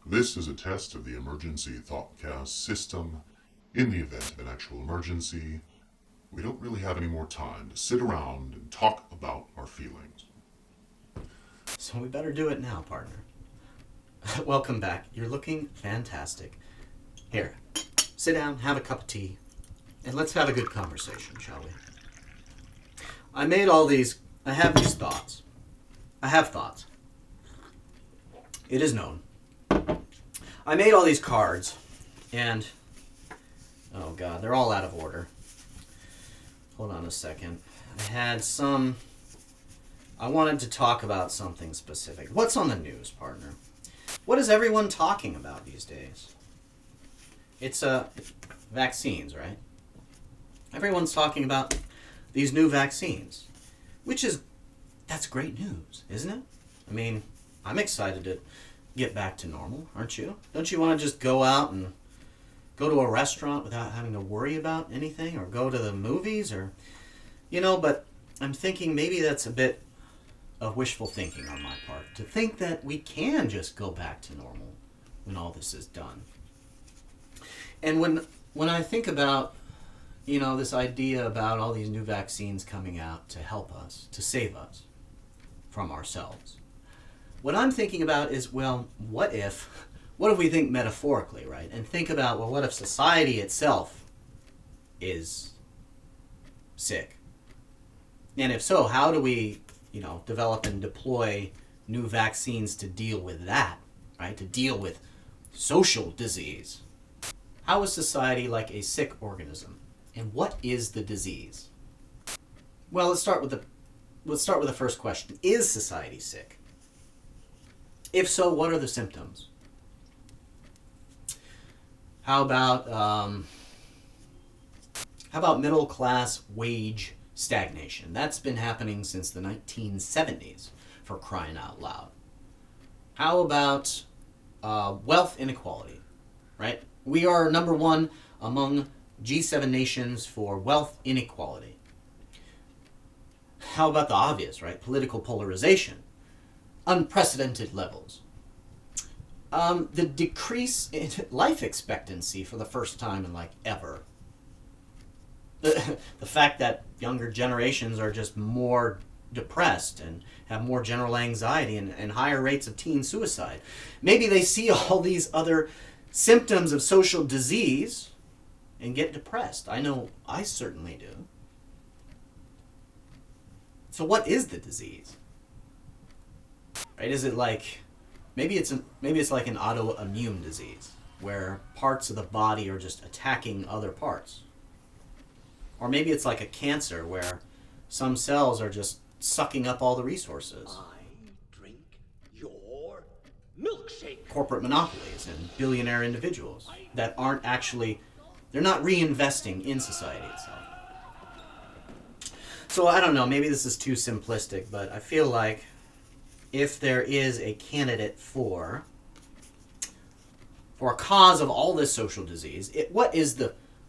This is a test of the emergency thoughtcast system. In the event of an actual emergency, we don't really have any more time to sit around and talk about our feelings. So we better do it now, partner. Welcome back. You're looking fantastic. Here, sit down, have a cup of tea, and let's have a good conversation, shall we? I have these thoughts. I have thoughts. It is known. I made all these cards, and, oh God, they're all out of order. Hold on a second. I wanted to talk about something specific. What's on the news, partner? What is everyone talking about these days? It's vaccines, right? Everyone's talking about these new vaccines, that's great news, isn't it? I mean, I'm excited to get back to normal, aren't you? Don't you want to just go out and go to a restaurant without having to worry about anything, or go to the movies, or, but I'm thinking maybe that's a bit of wishful thinking on my part, to think that we can just go back to normal when all this is done. And when I think about, this idea about all these new vaccines coming out to help us, to save us from ourselves, what I'm thinking about is, well, what if we think metaphorically, right? And think about, well, what if society itself is sick? And if so, how do we, develop and deploy new vaccines to deal with that, right? To deal with social disease. How is society like a sick organism? And what is the disease? Well, let's start with the first question. Is society sick? If so, what are the symptoms? How about middle class wage stagnation? That's been happening since the 1970s, for crying out loud. How about wealth inequality, right? We are number one among G7 nations for wealth inequality. How about the obvious, right? Political polarization. Unprecedented levels. The decrease in life expectancy for the first time in ever. The fact that younger generations are just more depressed and have more general anxiety and higher rates of teen suicide. Maybe they see all these other symptoms of social disease and get depressed. I know I certainly do. So what is the disease? Right? Is it maybe it's like an autoimmune disease where parts of the body are just attacking other parts? Or maybe it's like a cancer where some cells are just sucking up all the resources. I drink your milkshake. Corporate monopolies and billionaire individuals that they're not reinvesting in society itself. So I don't know, maybe this is too simplistic, but I feel like if there is a candidate for a cause of all this social disease, what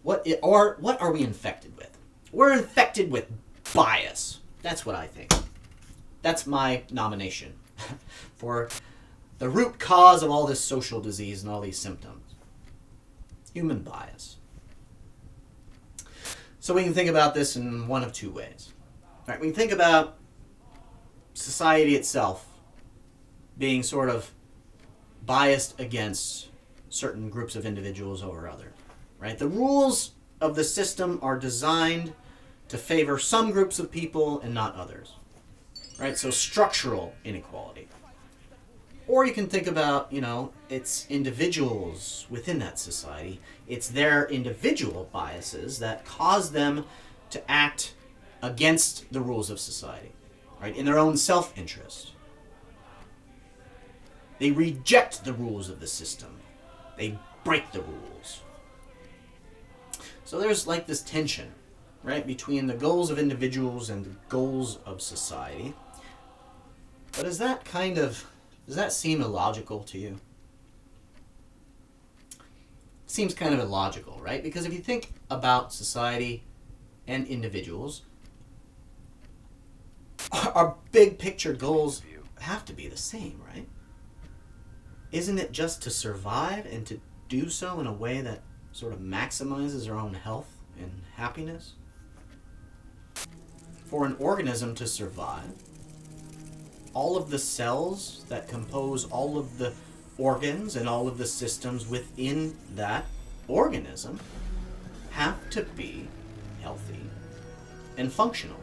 are we infected with? We're infected with bias. That's what I think. That's my nomination for the root cause of all this social disease and all these symptoms. Human bias. So we can think about this in one of two ways. Right? We can think about society itself being sort of biased against certain groups of individuals over others. Right? The rules of the system are designed to favor some groups of people and not others. Right? So structural inequality. Or you can think about, it's individuals within that society. It's their individual biases that cause them to act against the rules of society, right? In their own self-interest. They reject the rules of the system. They break the rules. So there's this tension, right, between the goals of individuals and the goals of society. But does that seem illogical to you? Seems kind of illogical, right? Because if you think about society and individuals, our big picture goals have to be the same, right? isn't it just to survive and to do so in a way that sort of maximizes our own health and happiness? For an organism to survive, all of the cells that compose all of the organs and all of the systems within that organism have to be healthy and functional.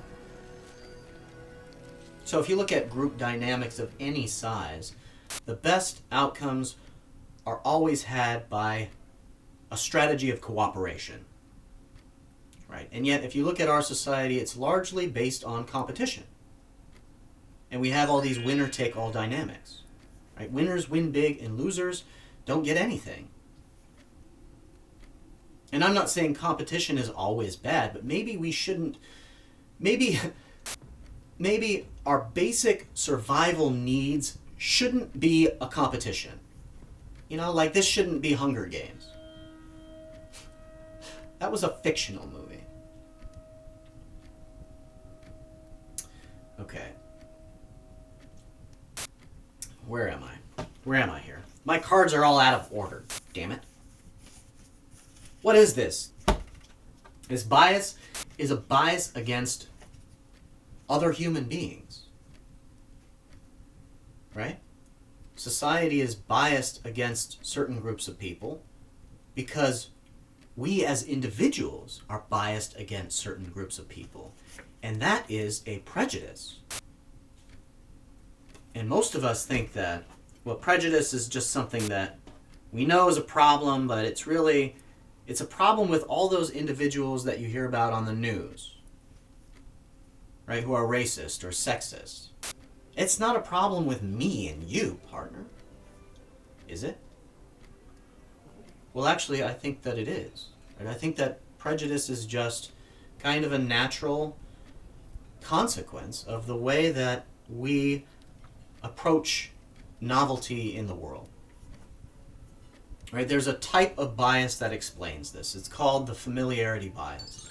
So if you look at group dynamics of any size, the best outcomes are always had by a strategy of cooperation. Right? And yet, if you look at our society, it's largely based on competition. And we have all these winner-take-all dynamics. Right? Winners win big and losers don't get anything. And I'm not saying competition is always bad, but maybe we shouldn't... Maybe our basic survival needs shouldn't be a competition. You know, like this shouldn't be Hunger Games. That was a fictional movie. Okay. Where am I? Where am I here? My cards are all out of order. Damn it. What is this? This bias is a bias against other human beings. Right? Society is biased against certain groups of people because we as individuals are biased against certain groups of people. And that is a prejudice. And most of us think that, well, prejudice is just something that we know is a problem, but it's a problem with all those individuals that you hear about on the news, right, who are racist or sexist. It's not a problem with me and you, partner. Is it? Well, actually, I think that it is. Right? I think that prejudice is just kind of a natural consequence of the way that we approach novelty in the world. Right? There's a type of bias that explains this. It's called the familiarity bias.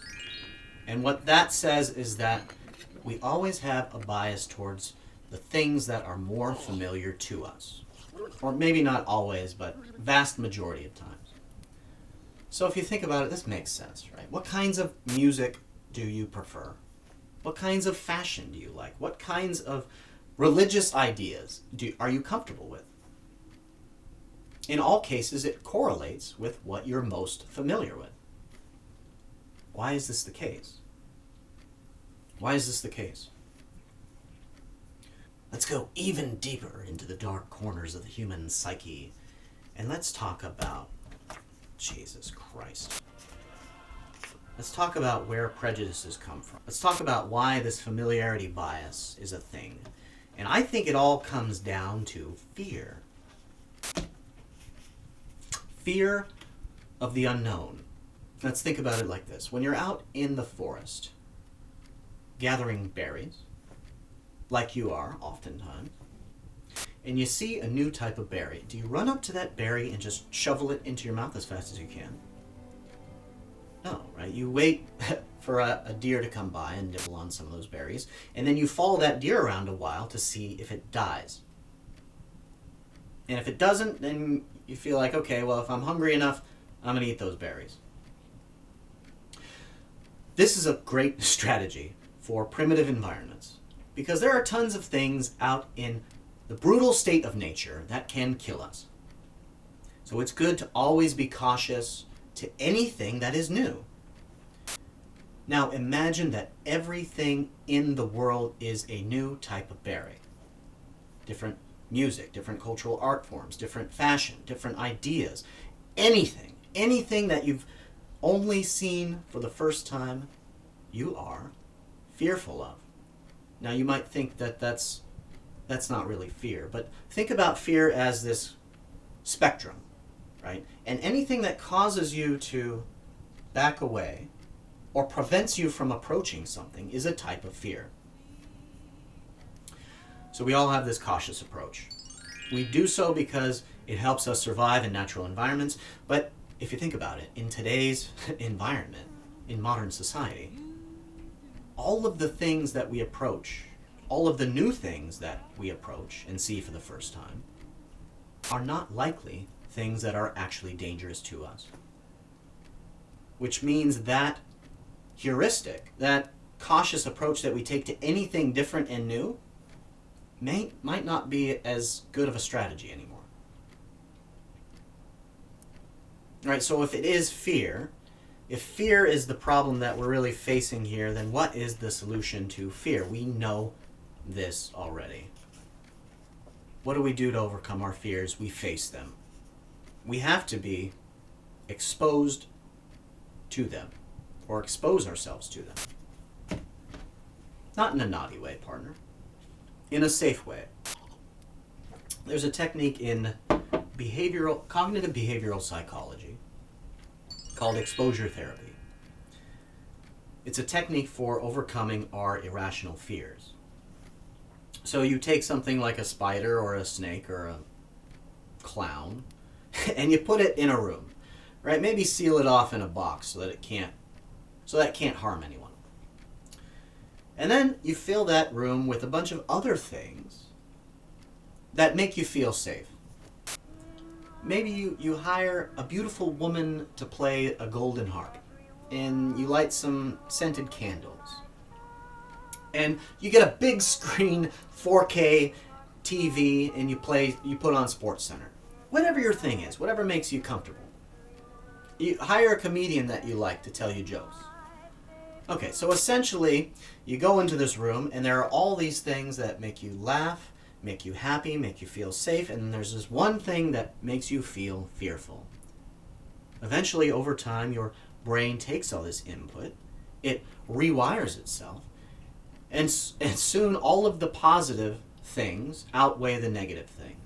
And what that says is that we always have a bias towards the things that are more familiar to us. Or maybe not always, but vast majority of times. So if you think about it, this makes sense, right? What kinds of music do you prefer? What kinds of fashion do you like? What kinds of religious ideas are you comfortable with? In all cases, it correlates with what you're most familiar with. Why is this the case? Why is this the case? Let's go even deeper into the dark corners of the human psyche, and let's talk about Jesus Christ. Let's talk about where prejudices come from. Let's talk about why this familiarity bias is a thing. And I think it all comes down to fear. Fear of the unknown. Let's think about it like this. When you're out in the forest, gathering berries, like you are oftentimes, and you see a new type of berry, do you run up to that berry and just shovel it into your mouth as fast as you can? No, right? You wait for a deer to come by and nibble on some of those berries, and then you follow that deer around a while to see if it dies. And if it doesn't, then you feel like, okay, well, if I'm hungry enough, I'm going to eat those berries. This is a great strategy for primitive environments, because there are tons of things out in the brutal state of nature that can kill us. So it's good to always be cautious to anything that is new. Now imagine that everything in the world is a new type of berry. Different music, different cultural art forms, different fashion, different ideas. Anything that you've only seen for the first time, you are fearful of. Now you might think that that's not really fear, but think about fear as this spectrum, right? And anything that causes you to back away or prevents you from approaching something is a type of fear. So we all have this cautious approach. We do so because it helps us survive in natural environments, but if you think about it, in today's environment, in modern society, all of the things that we approach, all of the new things that we approach and see for the first time, are not likely things that are actually dangerous to us. Which means that heuristic, that cautious approach that we take to anything different and new, might not be as good of a strategy anymore. All right, so if it is fear, if fear is the problem that we're really facing here, then what is the solution to fear? We know this already. What do we do to overcome our fears? We face them. We have to be exposed to them, or expose ourselves to them. Not in a naughty way, partner. In a safe way. There's a technique in cognitive behavioral psychology called exposure therapy. It's a technique for overcoming our irrational fears. So you take something like a spider or a snake or a clown and you put it in a room, right? Maybe seal it off in a box so that it can't harm anyone. And then you fill that room with a bunch of other things that make you feel safe. Maybe you hire a beautiful woman to play a golden harp, and you light some scented candles. And you get a big screen 4K TV and you put on Sports Center. Whatever your thing is, whatever makes you comfortable. You hire a comedian that you like to tell you jokes. Okay, so essentially, you go into this room and there are all these things that make you laugh, make you happy, make you feel safe, and there's this one thing that makes you feel fearful. Eventually, over time, your brain takes all this input, it rewires itself, and soon all of the positive things outweigh the negative thing.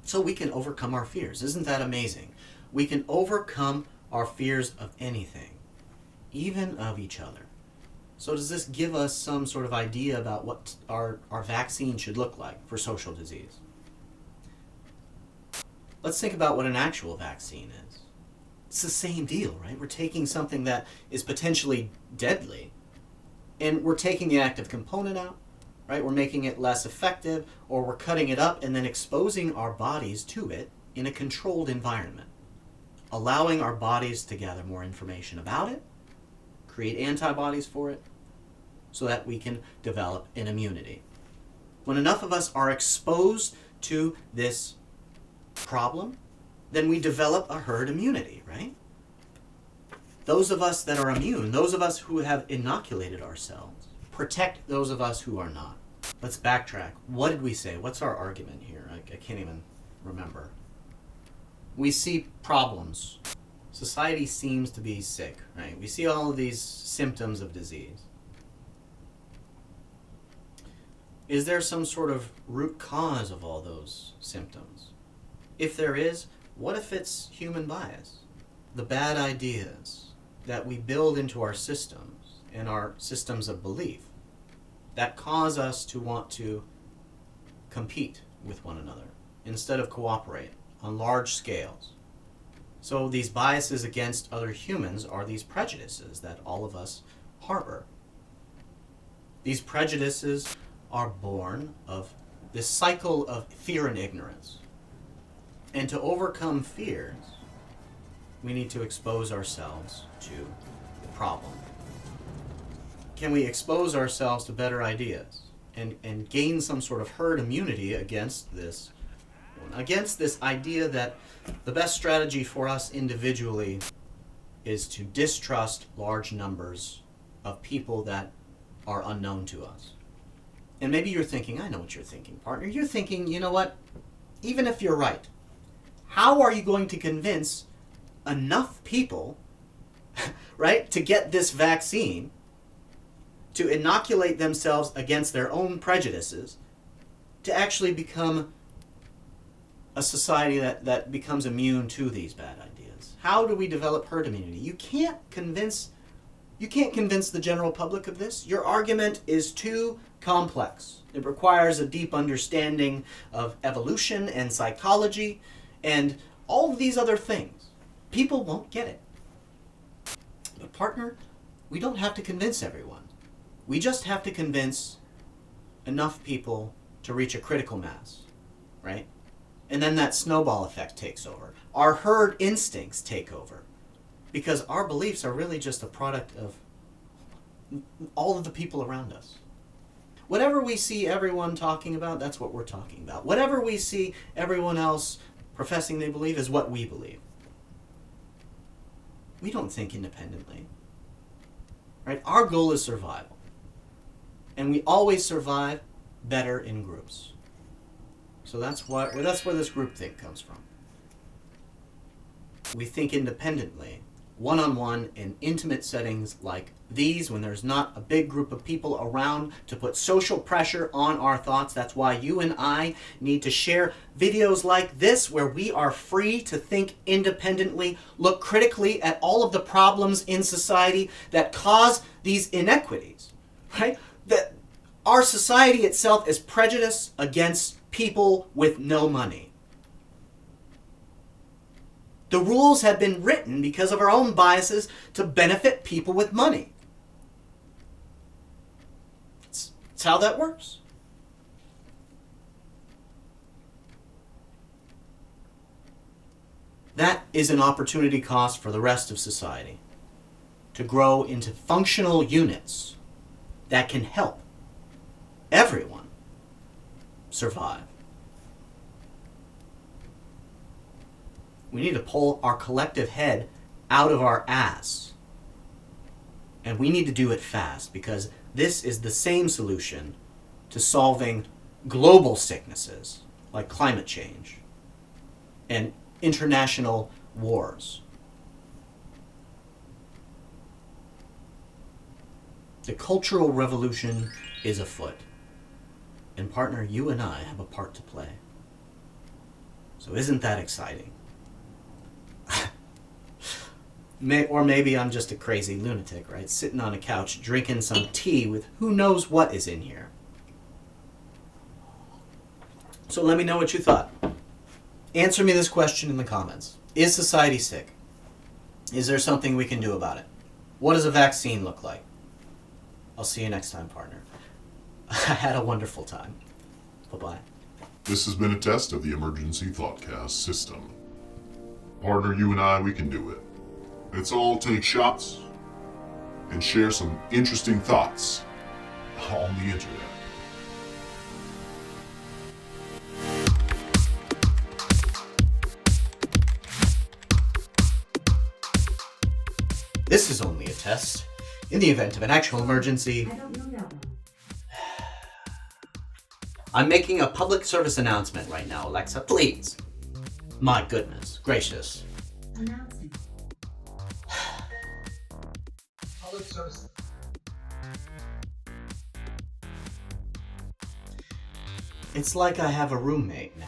So we can overcome our fears. Isn't that amazing? We can overcome our fears of anything, even of each other. So does this give us some sort of idea about what our vaccine should look like for social disease? Let's think about what an actual vaccine is. It's the same deal, right? We're taking something that is potentially deadly, and we're taking the active component out, right? We're making it less effective, or we're cutting it up and then exposing our bodies to it in a controlled environment, allowing our bodies to gather more information about it, create antibodies for it, so that we can develop an immunity. When enough of us are exposed to this problem, then we develop a herd immunity, right? Those of us that are immune, those of us who have inoculated ourselves, protect those of us who are not. Let's backtrack. What did we say? What's our argument here? I can't even remember. We see problems. Society seems to be sick, right? We see all of these symptoms of disease. Is there some sort of root cause of all those symptoms? If there is, what if it's human bias? The bad ideas that we build into our systems and our systems of belief that cause us to want to compete with one another instead of cooperate on large scales. So these biases against other humans are these prejudices that all of us harbor. These prejudices are born of this cycle of fear and ignorance. And to overcome fears, we need to expose ourselves to the problem. Can we expose ourselves to better ideas and gain some sort of herd immunity against this idea that the best strategy for us individually is to distrust large numbers of people that are unknown to us? And maybe you're thinking, I know what you're thinking, partner. You're thinking, you know what? Even if you're right, how are you going to convince enough people, right, to get this vaccine, to inoculate themselves against their own prejudices, to actually become a society that becomes immune to these bad ideas? How do we develop herd immunity? You can't convince the general public of this. Your argument is too complex. It requires a deep understanding of evolution and psychology and all of these other things. People won't get it. But partner, we don't have to convince everyone. We just have to convince enough people to reach a critical mass, right? And then that snowball effect takes over. Our herd instincts take over. Because our beliefs are really just a product of all of the people around us. Whatever we see everyone talking about, that's what we're talking about. Whatever we see everyone else professing they believe is what we believe. We don't think independently. Right? Our goal is survival. And we always survive better in groups. So that's where this groupthink comes from. We think independently, one-on-one in intimate settings like these, when there's not a big group of people around to put social pressure on our thoughts. That's why you and I need to share videos like this, where we are free to think independently, look critically at all of the problems in society that cause these inequities, right? That our society itself is prejudiced against people with no money. The rules have been written because of our own biases to benefit people with money. It's how that works. That is an opportunity cost for the rest of society to grow into functional units that can help everyone survive. We need to pull our collective head out of our ass. And we need to do it fast, because this is the same solution to solving global sicknesses like climate change and international wars. The cultural revolution is afoot. And partner, you and I have a part to play. So isn't that exciting? Or maybe I'm just a crazy lunatic, right? Sitting on a couch drinking some tea with who knows what is in here. So let me know what you thought. Answer me this question in the comments. Is society sick? Is there something we can do about it? What does a vaccine look like? I'll see you next time, partner. I had a wonderful time. Bye-bye. This has been a test of the Emergency Thoughtcast system. Partner, you and I, we can do it. Let's all take shots and share some interesting thoughts on the internet. This is only a test. In the event of an actual emergency, I don't know that one. I'm making a public service announcement right now, Alexa. Please. My goodness gracious. Announcing. Public service. It's like I have a roommate now.